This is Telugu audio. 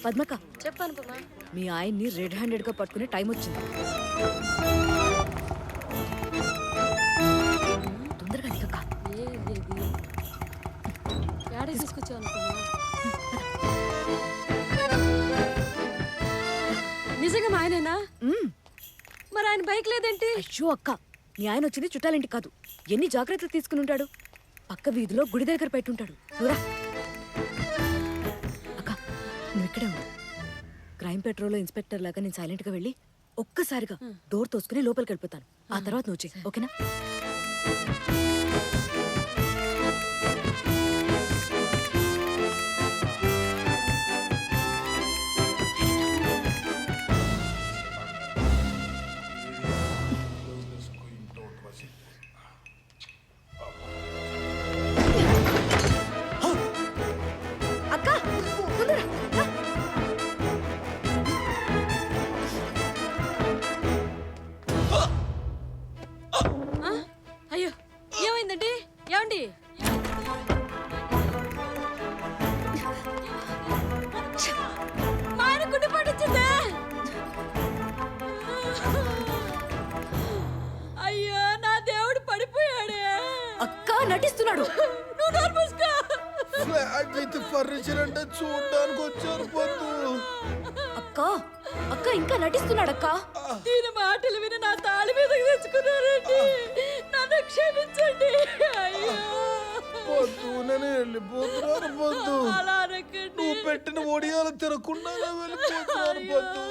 పద్మక చెప్పాను పద్మ. మీ ఆయన్ని రెడ్ హ్యాండెడ్ గా పట్టుకునే టైం వచ్చింది. తొందరగా దిగక్క. ఏడే తీసుకొచ్చావు అనుకున్నా. నిజంగా మా ఆయనేనా? మరి ఆయన బైక్ లేదేంటి? అయ్యో అక్క, మీ ఆయన వచ్చింది చుట్టాలింటి కాదు. ఎన్ని జాగ్రత్తలు తీసుకుని ఉంటాడు. పక్క వీధిలో గుడి దగ్గర పెట్టుంటాడు. నువ్వురా అక్క, నువ్వు ఇక్కడే ఉండు. క్రైమ్ పెట్రోల్ ఇన్స్పెక్టర్ లాగా నేను సైలెంట్ గా వెళ్ళి ఒక్కసారిగా డోర్ తోసుకుని లోపలికి వెళ్ళిపోతాను. ఆ తర్వాత నువ్వు చెయ్యి, ఓకేనా? అక్క తొందరగా రా. అయ్యో ఏమైందండి? ఏమండి? మా ఆయన గుండె పడిచ్చిందే. అయ్యో నా దేవుడు పడిపోయాడే. అక్క నటిస్తున్నాడు. నువ్వు నర్మస్కా. ఫ్లాట్ విత్ ఫర్నిచర్ అంటే చూడడానికి వచ్చారు పొద్దు. అక్క అక్క ఇంకా నటిస్తున్నాడు. అక్క దీని మాటలు విని నా తాళి మీదకి తెచ్చుకున్నారండి. నన్ను క్షమించండి. అయ్యో పొద్దు నేను వెళ్ళిపోతున్నాను పొద్దు. అలా అనకండి. నువ్వు పెట్టిన ఒడియాలు తినకుండా వెళ్ళిపోతున్నాను పొద్దు.